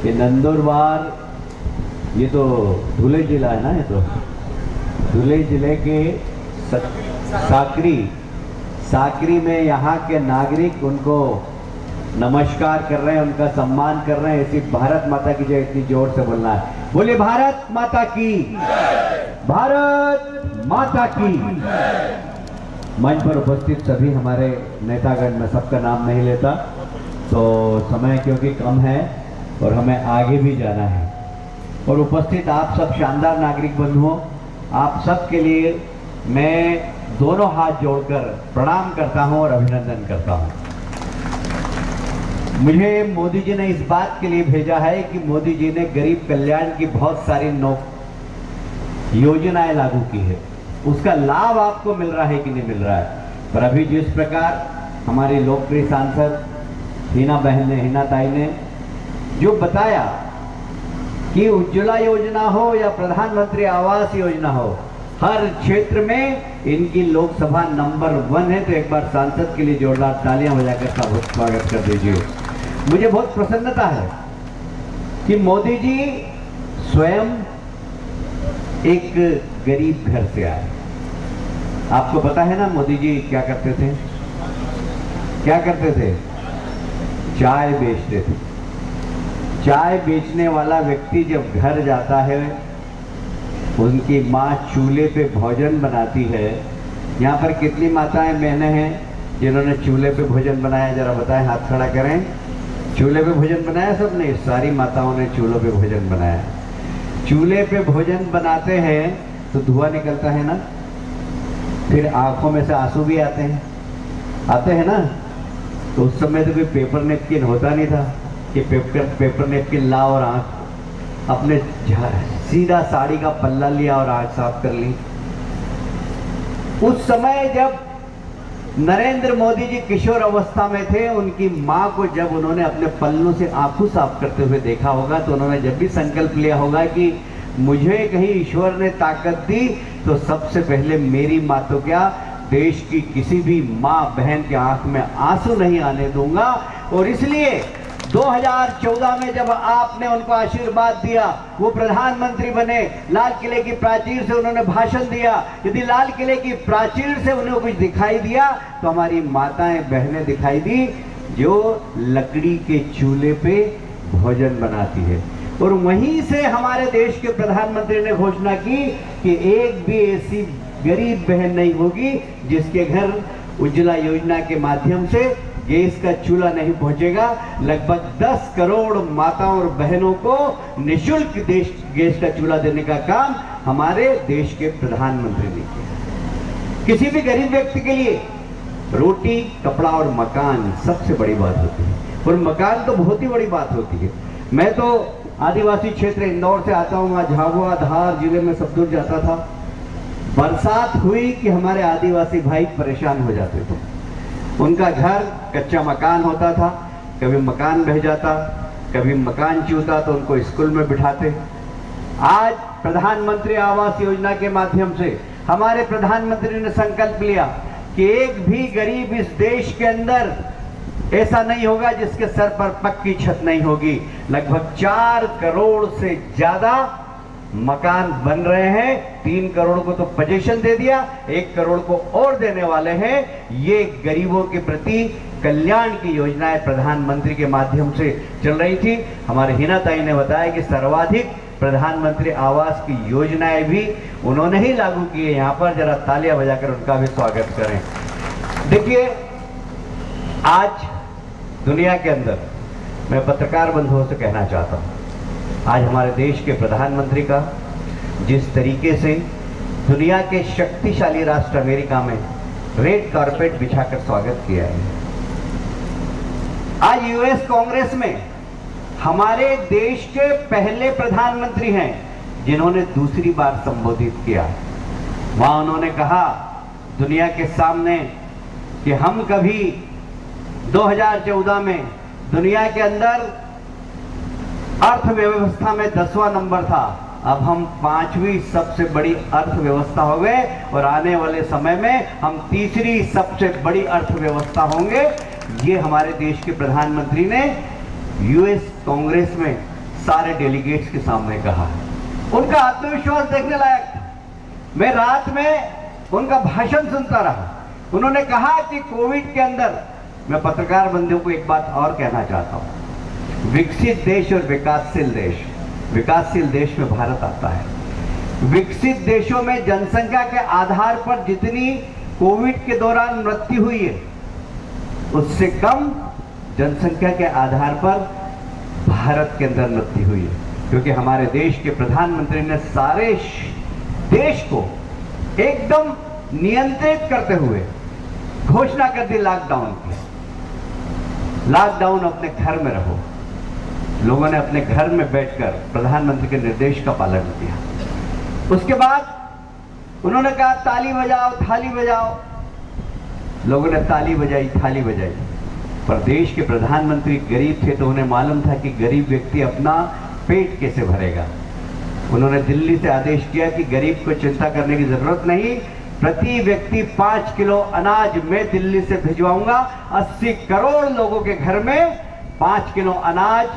कि नंदुरबार, ये तो धुले जिला है ना, ये तो धुले जिले के साकरी में यहाँ के नागरिक उनको नमस्कार कर रहे हैं, उनका सम्मान कर रहे हैं। ऐसी भारत माता की जय इतनी जोर से बोलना है। बोले भारत माता की, भारत माता की। मंच पर उपस्थित सभी हमारे नेतागण, मैं सबका नाम नहीं लेता तो समय क्योंकि कम है और हमें आगे भी जाना है। और उपस्थित आप सब शानदार नागरिक बंधुओं, आप सब के लिए मैं दोनों हाथ जोड़कर प्रणाम करता हूं और अभिनंदन करता हूं। मुझे मोदी जी ने इस बात के लिए भेजा है कि मोदी जी ने गरीब कल्याण की बहुत सारी योजनाएं लागू की है, उसका लाभ आपको मिल रहा है कि नहीं मिल रहा है। पर अभी जिस प्रकार हमारी लोकप्रिय सांसद हिना ताई ने जो बताया कि उज्ज्वला योजना हो या प्रधानमंत्री आवास योजना हो, हर क्षेत्र में इनकी लोकसभा नंबर 1 है। तो एक बार सांसद के लिए जोरदार तालियां बजाकर स्वागत कर दीजिए। मुझे बहुत प्रसन्नता है कि मोदी जी स्वयं एक गरीब घर से आए। आपको पता है ना मोदी जी क्या करते थे? क्या करते थे? चाय बेचते थे। चाय बेचने वाला व्यक्ति जब घर जाता है, उनकी माँ चूल्हे पे भोजन बनाती है। यहाँ पर कितनी माताएं बहनें हैं जिन्होंने चूल्हे पे भोजन बनाया? जरा बताएं, हाथ खड़ा करें। चूल्हे पे भोजन बनाया सबने? सारी माताओं ने चूल्हे पे भोजन बनाया। चूल्हे पे भोजन बनाते हैं तो धुआं निकलता है ना, फिर आंखों में से आंसू भी आते हैं ना। तो उस समय तो कोई पेपर नेपकिन होता नहीं था कि पेपर नेपकिन ला और आंख अपने सीधा साड़ी का पल्ला लिया और आंख साफ कर ली। उस समय जब नरेंद्र मोदी जी किशोर अवस्था में थे, उनकी मां को जब उन्होंने अपने पल्लों से आंखों साफ करते हुए देखा होगा, तो उन्होंने जब भी संकल्प लिया होगा कि मुझे कहीं ईश्वर ने ताकत दी तो सबसे पहले मेरी मां तो क्या, देश की किसी भी मां बहन के आंख में आंसू नहीं आने दूंगा। और इसलिए 2014 में जब आपने उनको आशीर्वाद दिया, वो प्रधानमंत्री बने, लाल किले की प्राचीर से उन्होंने भाषण दिया। यदि लाल किले की प्राचीर से उन्हें कुछ दिखाई दिया तो हमारी माताएं बहनें दिखाई दी जो लकड़ी के चूल्हे पे भोजन बनाती है। और वहीं से हमारे देश के प्रधानमंत्री ने घोषणा की कि एक भी ऐसी गरीब बहन नहीं होगी जिसके घर उज्ज्वला योजना के माध्यम से गैस का चूल्हा नहीं पहुंचेगा। लगभग 10 करोड़ माताओं और बहनों को निःशुल्क गैस का चूल्हा देने का काम हमारे देश के प्रधानमंत्री ने किया। किसी भी गरीब व्यक्ति के लिए रोटी, कपड़ा और मकान सबसे बड़ी बात होती है, और मकान तो बहुत ही बड़ी बात होती है। मैं तो आदिवासी क्षेत्र इंदौर से आता हूँ, झाबुआ धार जिले में सब दूर जाता था। बरसात हुई कि हमारे आदिवासी भाई परेशान हो जाते थे। उनका घर कच्चा मकान होता था, कभी मकान बह जाता, कभी मकान चूता, तो उनको स्कूल में बिठाते। आज प्रधानमंत्री आवास योजना के माध्यम से हमारे प्रधानमंत्री ने संकल्प लिया कि एक भी गरीब इस देश के अंदर ऐसा नहीं होगा जिसके सर पर पक्की छत नहीं होगी। लगभग 4 करोड़ से ज्यादा मकान बन रहे हैं। 3 करोड़ को तो पोजीशन दे दिया, 1 करोड़ को और देने वाले हैं। ये गरीबों के प्रति कल्याण की योजनाएं प्रधानमंत्री के माध्यम से चल रही थी। हमारे हिना ताई ने बताया कि सर्वाधिक प्रधानमंत्री आवास की योजनाएं भी उन्होंने ही लागू की है। यहाँ पर जरा तालियां बजाकर उनका भी स्वागत करें। देखिए, आज दुनिया के अंदर मैं पत्रकार बंधुओं से कहना चाहता हूँ, आज हमारे देश के प्रधानमंत्री का जिस तरीके से दुनिया के शक्तिशाली राष्ट्र अमेरिका में रेड कारपेट बिछाकर स्वागत किया है। आज यूएस कांग्रेस में हमारे देश के पहले प्रधानमंत्री हैं जिन्होंने दूसरी बार संबोधित किया। वहां उन्होंने कहा दुनिया के सामने कि हम कभी 2014 में दुनिया के अंदर अर्थव्यवस्था में 10वां नंबर था, अब हम 5वीं सबसे बड़ी अर्थव्यवस्था हो गए और आने वाले समय में हम 3री सबसे बड़ी अर्थव्यवस्था होंगे। ये हमारे देश के प्रधानमंत्री ने यूएस कांग्रेस में सारे डेलीगेट्स के सामने कहा है। उनका आत्मविश्वास देखने लायक था। मैं रात में उनका भाषण सुनता रहा। उन्होंने कहा कि कोविड के अंदर, मैं पत्रकार बंधुओं को एक बात और कहना चाहता हूं, विकसित देश और विकासशील देश में भारत आता है। विकसित देशों में जनसंख्या के आधार पर जितनी कोविड के दौरान मृत्यु हुई है, उससे कम जनसंख्या के आधार पर भारत के अंदर मृत्यु हुई है, क्योंकि हमारे देश के प्रधानमंत्री ने सारे देश को एकदम नियंत्रित करते हुए घोषणा कर दी लॉकडाउन की। लॉकडाउन, अपने घर में रहो। लोगों ने अपने घर में बैठकर प्रधानमंत्री के निर्देश का पालन किया। उसके बाद उन्होंने कहा ताली बजाओ, थाली बजाओ। लोगों ने ताली बजाई, थाली बजाई, पर देश के प्रधानमंत्री गरीब थे, तो उन्हें मालूम था कि गरीब व्यक्ति अपना पेट कैसे भरेगा। उन्होंने दिल्ली से आदेश किया कि गरीब को चिंता करने की जरूरत नहीं, प्रति व्यक्ति 5 किलो अनाज मैं दिल्ली से भिजवाऊंगा। 80 करोड़ लोगों के घर में 5 किलो अनाज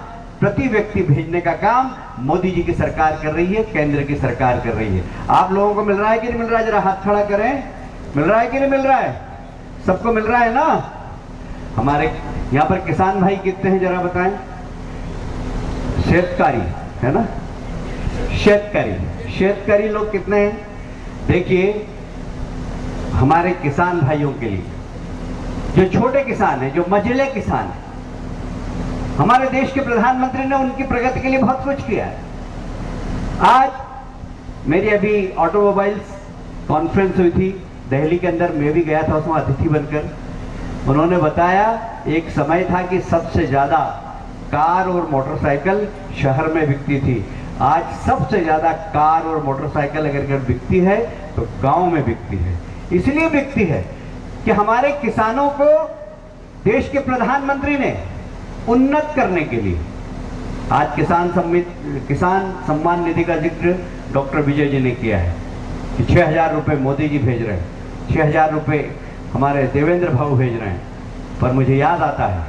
प्रति व्यक्ति भेजने का काम मोदी जी की सरकार कर रही है, केंद्र की सरकार कर रही है। आप लोगों को मिल रहा है कि नहीं मिल रहा है? जरा हाथ खड़ा करें। मिल रहा है कि नहीं मिल रहा है? सबको मिल रहा है ना? हमारे यहाँ पर किसान भाई कितने हैं जरा बताएं? शेतकारी है ना? शेतकारी लोग कितने हैं? देखिए, हमारे किसान भाइयों के लिए, जो छोटे किसान हैं, जो मझले किसान हैं, हमारे देश के प्रधानमंत्री ने उनकी प्रगति के लिए बहुत कुछ किया है। आज मेरी अभी ऑटोमोबाइल्स कॉन्फ्रेंस हुई थी दिल्ली के अंदर, मैं भी गया था उसमें अतिथि बनकर। उन्होंने बताया एक समय था कि सबसे ज्यादा कार और मोटरसाइकिल शहर में बिकती थी। आज सबसे ज्यादा कार और मोटरसाइकिल अगर बिकती है तो गांव में बिकती है। इसलिए बिकती है कि हमारे किसानों को देश के प्रधानमंत्री ने उन्नत करने के लिए आज किसान सम्मान निधि का जिक्र डॉक्टर विजय जी ने किया है कि 6,000 रुपये मोदी जी भेज रहे हैं, 6,000 रुपये हमारे देवेंद्र भाऊ भेज रहे हैं। पर मुझे याद आता है,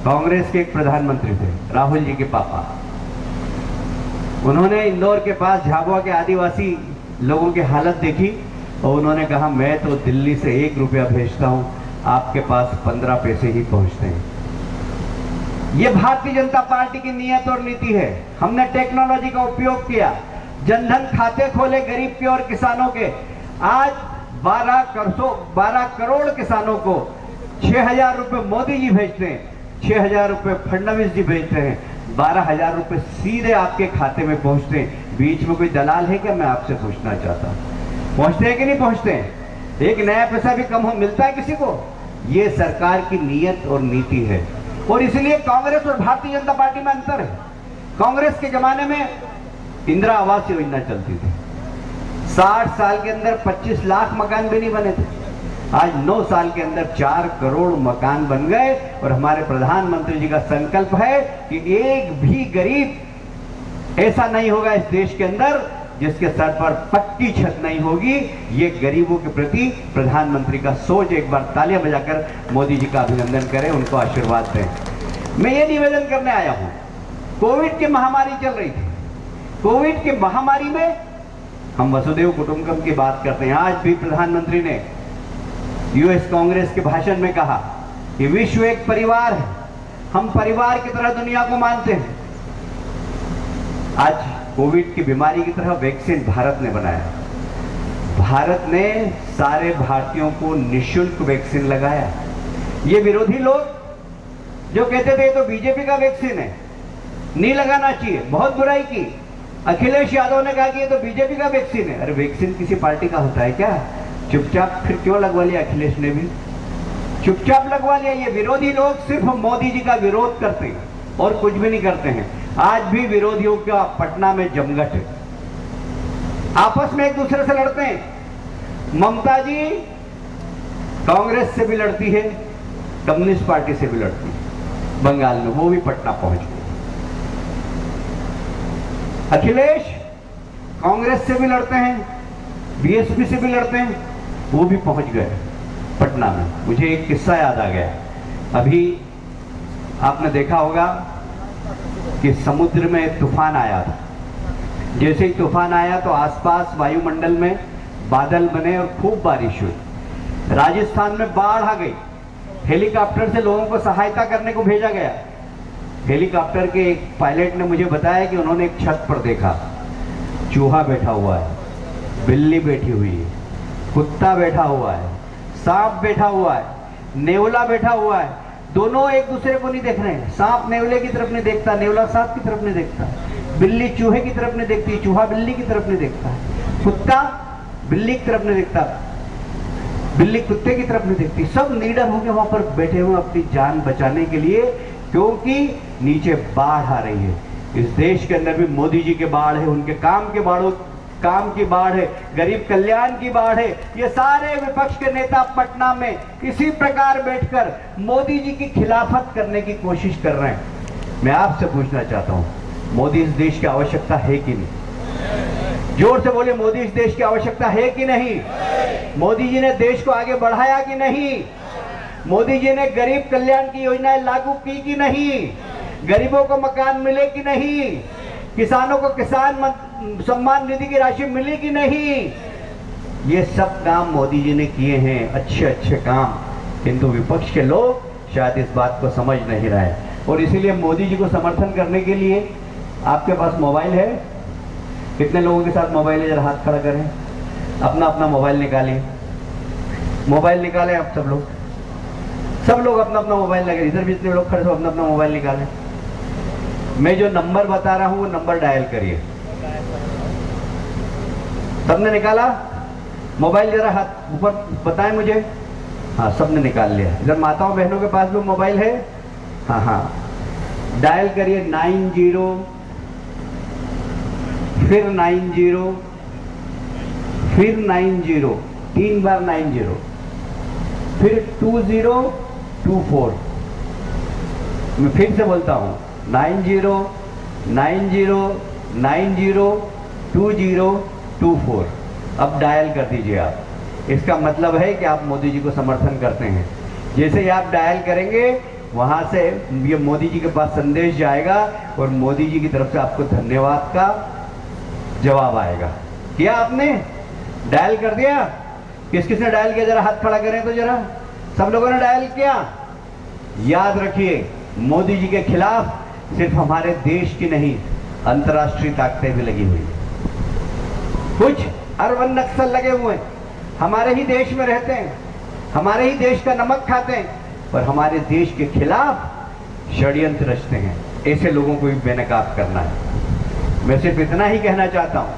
कांग्रेस के एक प्रधानमंत्री थे, राहुल जी के पापा। उन्होंने इंदौर के पास झाबुआ के आदिवासी लोगों की हालत देखी और उन्होंने कहा मैं तो दिल्ली से 1 रुपया भेजता हूं, आपके पास 15 पैसे ही पहुंचते हैं। ये भारतीय जनता पार्टी की नियत और नीति है। हमने टेक्नोलॉजी का उपयोग किया, जनधन खाते खोले गरीब के और किसानों के। आज 12 करोड़ किसानों को 6,000 रुपये मोदी जी भेजते हैं, 6,000 रुपये फडणवीस जी भेजते हैं, 12,000 रुपये सीधे आपके खाते में पहुंचते हैं। बीच में कोई दलाल है क्या? मैं आपसे पूछना चाहता हूं, पहुंचते हैं कि नहीं पहुंचते हैं? एक नया पैसा भी कम हो मिलता है किसी को? ये सरकार की नीयत और नीति है। और इसलिए कांग्रेस और भारतीय जनता पार्टी में अंतर है। कांग्रेस के जमाने में इंदिरा आवास योजना चलती थी, 60 साल के अंदर 25 लाख मकान भी नहीं बने थे। आज 9 साल के अंदर 4 करोड़ मकान बन गए। और हमारे प्रधानमंत्री जी का संकल्प है कि एक भी गरीब ऐसा नहीं होगा इस देश के अंदर जिसके सर पर पक्की छत नहीं होगी। ये गरीबों के प्रति प्रधानमंत्री का सोच, एक बार तालियां बजाकर मोदी जी का अभिनंदन करें, उनको आशीर्वाद दें। मैं ये निवेदन करने आया हूं, कोविड की महामारी चल रही थी। कोविड की महामारी में हम वसुधैव कुटुंबकम की बात करते हैं। आज भी प्रधानमंत्री ने यूएस कांग्रेस के भाषण में कहा कि विश्व एक परिवार है, हम परिवार की तरह दुनिया को मानते हैं। आज कोविड की बीमारी की तरह वैक्सीन भारत ने बनाया। भारत ने सारे भारतीयों को निःशुल्क वैक्सीन लगाया। ये विरोधी लोग जो कहते थे तो बीजेपी का वैक्सीन है, नहीं लगाना चाहिए, बहुत बुराई की। अखिलेश यादव ने कहा कि ये तो बीजेपी का वैक्सीन है। अरे वैक्सीन किसी पार्टी का होता है क्या? चुपचाप फिर क्यों लगवा लिया? अखिलेश ने भी चुपचाप लगवा लिया। ये विरोधी लोग सिर्फ मोदी जी का विरोध करते हैं और कुछ भी नहीं करते हैं। आज भी विरोधियों का पटना में जमघट है, आपस में एक दूसरे से लड़ते हैं। ममता जी कांग्रेस से भी लड़ती है, कम्युनिस्ट पार्टी से भी लड़ती है बंगाल में, वो भी पटना पहुंच गए। अखिलेश कांग्रेस से भी लड़ते हैं, बीएसपी से भी लड़ते हैं, वो भी पहुंच गए पटना में। मुझे एक किस्सा याद आ गया। अभी आपने देखा होगा कि समुद्र में तूफान आया था। जैसे ही तूफान आया तो आसपास वायुमंडल में बादल बने और खूब बारिश हुई। राजस्थान में बाढ़ आ गई। हेलीकॉप्टर से लोगों को सहायता करने को भेजा गया। हेलीकॉप्टर के एक पायलट ने मुझे बताया कि उन्होंने एक छत पर देखा, चूहा बैठा हुआ है, बिल्ली बैठी हुई है, कुत्ता बैठा हुआ है, सांप बैठा हुआ है, नेवला बैठा हुआ है। दोनों एक दूसरे को नहीं देख रहे हैं। सांप नेवले की तरफ नहीं देखता, नेवला सांप की तरफ नहीं देखता, बिल्ली चूहे की तरफ नहीं देखती, चूहा बिल्ली की तरफ नहीं देखता, कुत्ता बिल्ली की तरफ नहीं देखता, बिल्ली कुत्ते की तरफ नहीं देखती। सब नीडर होकर वहां पर बैठे हुए अपनी जान बचाने के लिए, क्योंकि नीचे बाढ़ आ रही है। इस देश के अंदर भी मोदी जी के बाढ़ है, उनके काम की बाढ़ है, गरीब कल्याण की बाढ़ है। ये सारे विपक्ष के नेता पटना में इसी प्रकार बैठकर मोदी जी की खिलाफत करने की कोशिश कर रहे हैं। मैं आपसे पूछना चाहता हूं, मोदी इस देश की आवश्यकता है कि नहीं? जोर से बोले, मोदी इस देश की आवश्यकता है कि नहीं? मोदी जी ने देश को आगे बढ़ाया कि नहीं? मोदी जी ने गरीब कल्याण की योजनाएं लागू की कि नहीं? गरीबों को मकान मिले कि नहीं? किसानों को किसान सम्मान निधि की राशि मिली कि नहीं? ये सब काम मोदी जी ने किए हैं, अच्छे अच्छे काम, किंतु विपक्ष के लोग शायद इस बात को समझ नहीं रहे। और इसीलिए मोदी जी को समर्थन करने के लिए आपके पास मोबाइल है? कितने लोगों के साथ मोबाइल है? जरा हाथ खड़ा करें। अपना अपना मोबाइल निकालिए। मोबाइल निकालें आप सब लोग अपना अपना मोबाइल लगे। इधर भी जितने लोग खड़े हो अपना अपना मोबाइल निकालें। मैं जो नंबर बता रहा हूं वो नंबर डायल करिए। सबने निकाला मोबाइल? जरा हाथ ऊपर बताएं मुझे। हाँ, सबने निकाल लिया। इधर माताओं बहनों के पास भी मोबाइल है? हाँ हाँ, डायल करिए 90, फिर 90, फिर 90, 3 बार 90, फिर 2024। मैं फिर से बोलता हूं 90 90 90 2024। अब डायल कर दीजिए आप। इसका मतलब है कि आप मोदी जी को समर्थन करते हैं। जैसे ही आप डायल करेंगे वहां से ये मोदी जी के पास संदेश जाएगा और मोदी जी की तरफ से आपको धन्यवाद का जवाब आएगा। किया आपने? डायल कर दिया? किस किस ने डायल किया? जरा हाथ खड़ा करें तो जरा। सब लोगों ने डायल किया? याद रखिए, मोदी जी के खिलाफ सिर्फ हमारे देश की नहीं, अंतर्राष्ट्रीय ताकतें भी लगी हुई। कुछ अरबन नक्सल लगे हुए हैं, हमारे ही देश में रहते हैं, हमारे ही देश का नमक खाते हैं, पर हमारे देश के खिलाफ षड्यंत्र रचते हैं। ऐसे लोगों को भी बेनकाब करना है। मैं सिर्फ इतना ही कहना चाहता हूं,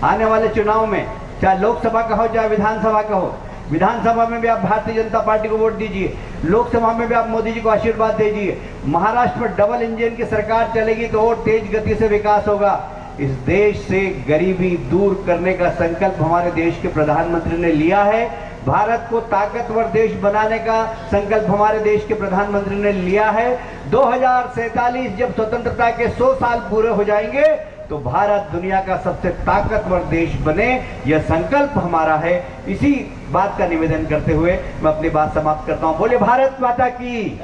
आने वाले चुनाव में चाहे लोकसभा का हो चाहे विधानसभा का हो, विधानसभा में भी आप भारतीय जनता पार्टी को वोट दीजिए, लोकसभा में भी आप मोदी जी को आशीर्वाद दीजिए। महाराष्ट्र में डबल इंजन की सरकार चलेगी तो और तेज गति से विकास होगा। इस देश से गरीबी दूर करने का संकल्प हमारे देश के प्रधानमंत्री ने लिया है। भारत को ताकतवर देश बनाने का संकल्प हमारे देश के प्रधानमंत्री ने लिया है। 2047 जब स्वतंत्रता के 100 साल पूरे हो जाएंगे तो भारत दुनिया का सबसे ताकतवर देश बने, यह संकल्प हमारा है। इसी बात का निवेदन करते हुए मैं अपनी बात समाप्त करता हूं। बोले भारत माता की,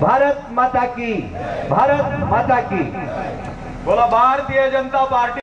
भारत माता की, भारत माता की। बोला भारतीय जनता पार्टी।